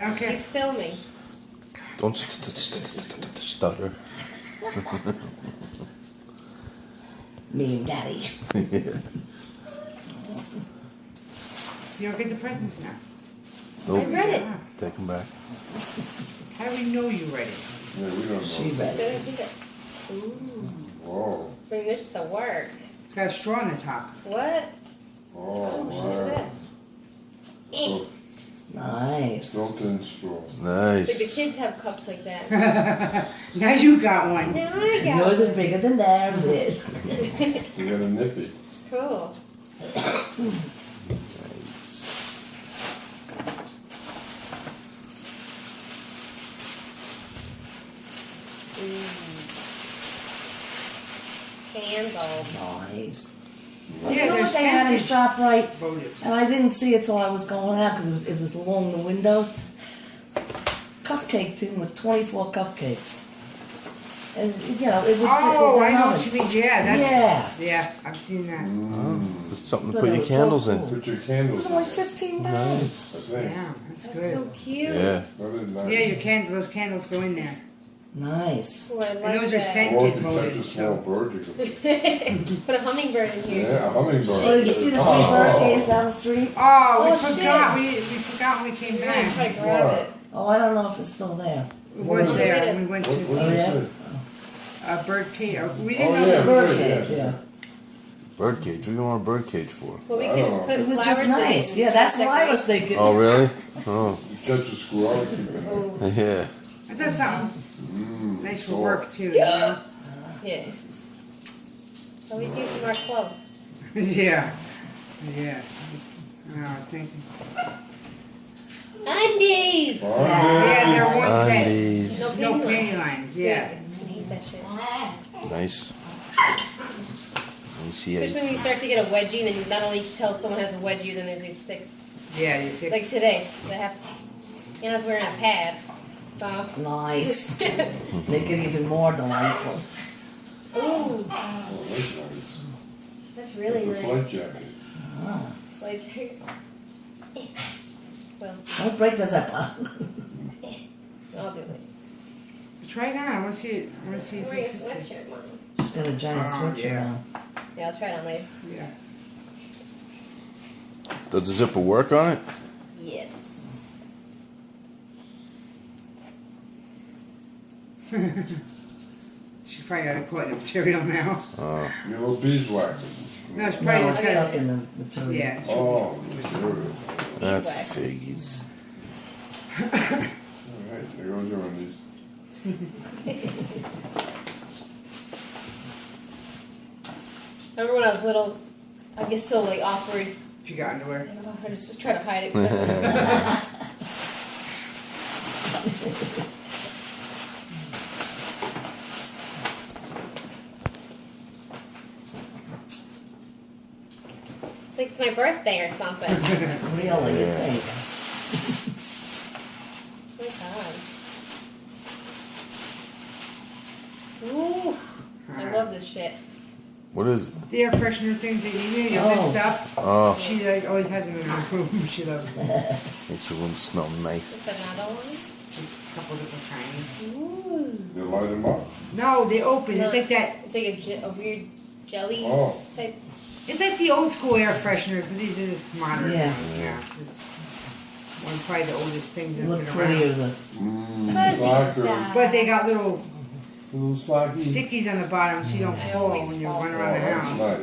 Okay. He's filming. Don't stutter. Me and Daddy. You don't get the presents now. Nope. I read it. Yeah. Take them back. How do we know you read it? Yeah, we don't She know. read Didn't it. see that. Ooh. Whoa. Bring this to work. It's got a straw in the top. What? Oh, Look wow. at that. So, Nice. built-in straw. Like the Nice. kids have cups like that. Now you got one. Now I got Yours is one. bigger than theirs is. You got a nippy. Cool. Candle. Nice. Yeah, You know they're what they had in scented. ShopRite? Votive. And I didn't see it till I was going out because it was along the windows. Cupcake tin with 24 cupcakes. And, you know, it would Oh, fit I in know an what oven. you mean. Yeah, that's. Yeah. Yeah, I've seen that. Put something to Thought put that your was so candles cool. in. Put your It candles was in only there, $15. I Nice. think. Yeah, that's That's good. so cute. Yeah. That is nice. Yeah, your candle, those candles go in there. Nice. Oh, I And like those are that. scented. Or if you touch a Votive, small so. bird, you can Put a hummingbird in here. yeah, a hummingbird. Oh, did you see the free birthdays down the street? Oh, we Oh, forgot. shit. We forgot when we came I'm gonna try back. to grab What? it. Oh, I don't know if it's still there. It was Oh, there. wait a- We went What to did Oh, you yeah? say? a bird cage. We Oh, didn't know yeah. the Bird good, cage, yeah. yeah. Birdcage. What do you want a birdcage for? Well, we I could don't know. put It was flowers just in it nice. and Yeah, that's what I decorate. was thinking. Oh, really? Oh, You catch a squirrel, keep it. Oh, yeah. That's something nice for salt. work too. You know? yeah. Always using our club. Yeah. Yeah. I know, I was thinking. Undies! Yeah, they're ones that. Undies. No No panty lines. panty lines. Yeah. I hate that shit. Nice. Let me see. Especially when you start to get a wedgie, and then you not only tell someone has a wedgie, then there's these thick. Yeah, you pick. Like today, that happened. Anna's wearing a pad. So. Nice. Make it even more delightful. Ooh, Oh, that's nice. that's really It's a flight nice. jacket. Ah. Like, well, Don't break this up. I'll do it. Try it on. I want to see it. I want to see I'm if wearing it a fits it. sweatshirt, Mom. She's got a giant Oh, sweatshirt yeah. on. Yeah, I'll try it on later. Yeah. Does the zipper work on it? Yes. She's probably got to caught in the material now. Oh, Your little beeswax. No, it's No, probably it's just got. stuck in the material. Yeah. Oh, material. that Beeswax. figures. Alright, there goes your undies. Remember when I was little, I get so like awkward. If you got underwear. I just try to hide it. It's like it's my birthday or something. Really, you Yeah. think? Oh my god. Ooh, I love this shit. What is it? The air freshener things that you need, you Oh. lift up. Oh, She like, always has them in her room. She loves them. makes the room smell Just nice. another one. A couple different kinds. Ooh. You light them up. No, they open. No. It's like that. It's like a weird jelly Oh. type. It's like the old school air fresheners, but these are just modern. Yeah. ones, yeah. Just one of probably the oldest things You that's look been prettier around. than. Soccer. But they got little Little socky. stickies on the bottom so you don't I fall always when you fall. run Oh, around the that's house. nice.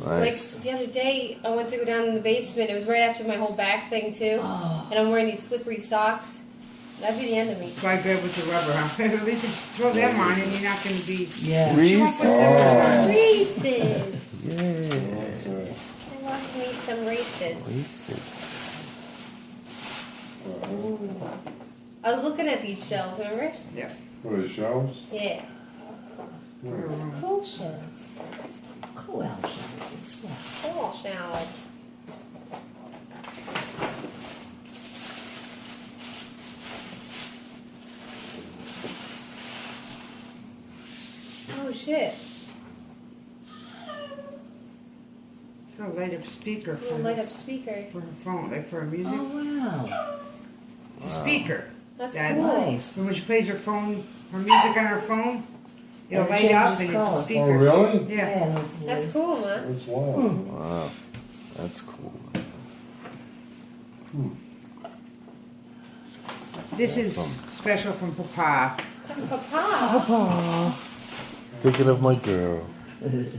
Nice. Like the other day, I went to go down in the basement. It was right after my whole back thing too, Oh, and I'm wearing these slippery socks. That'd be the end of me. Try good with the rubber, huh? At least if you throw them on and you're not going to be... yeah. She won't put cinnamon on. Reese's. Yeah. Okay. I lost me some Reese's. Ooh. I was looking at these shelves, remember? What are the shelves? Yeah. Yeah. Cool shelves. Cool shelves. Yes. Cool shelves. Oh shit. It's a light up speaker A for, light up speaker. for her phone, like for her music. Oh, wow. It's speaker. That's That- cool. Nice. And when she plays her phone, her music on her phone, it'll And it light up changes and it's a color. Oh, speaker. really? Yeah. Yeah, That's cool, man. That's wild. Wow. That's cool. This is special from Papa. Papa. Papa. Thinking of my girl. Did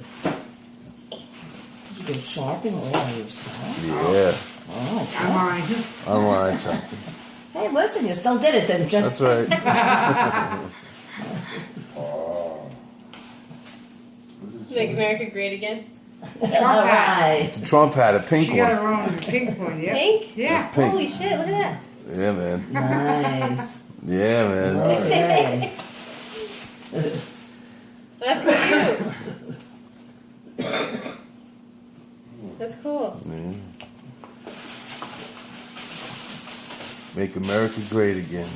you go shopping all by yourself? Yeah. Oh, I'm on. Online shopping. hey, listen, you still did it, didn't you? That's right. Oh. What is Make that? America great again. All right. Trump had a pink She got one. her own pink one, yeah. Pink? Yeah. Pink. Holy shit, look at that. Yeah, man. Nice. Yeah, man. Okay. That's cute. That's cool. Yeah. Make America great again.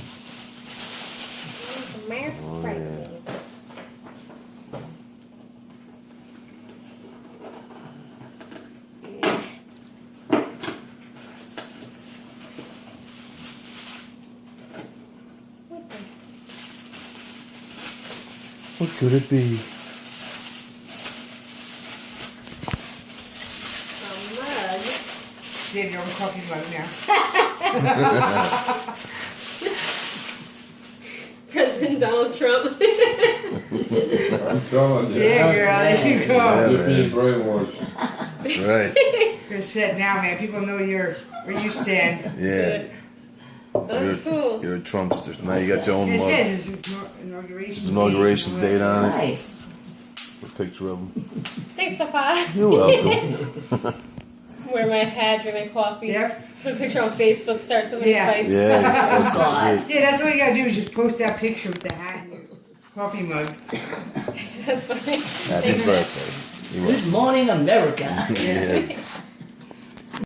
America Oh, great. yeah. What the? What could it be? A mug. You have your own coffee mug now. President Donald Trump. I'm telling you. Yeah, girl, there you go. Yeah, You're man. being brainwashed. Right. You're set now, man. People know where you stand. Yeah. That's cool. You're a Trumpster. Now you got your own It mug. says it's inauguration. There's inauguration date on it. Nice. A picture of him. Thanks, Papa. You're welcome. Wear my hat, drink my coffee. Yep. Put a picture on Facebook, start so many Yeah. fights. Yeah, that's some God. shit. Yeah, that's what you gotta do is just post that picture with the hat and your coffee mug. That's funny. Happy birthday. You're Good morning, America. welcome. Yes.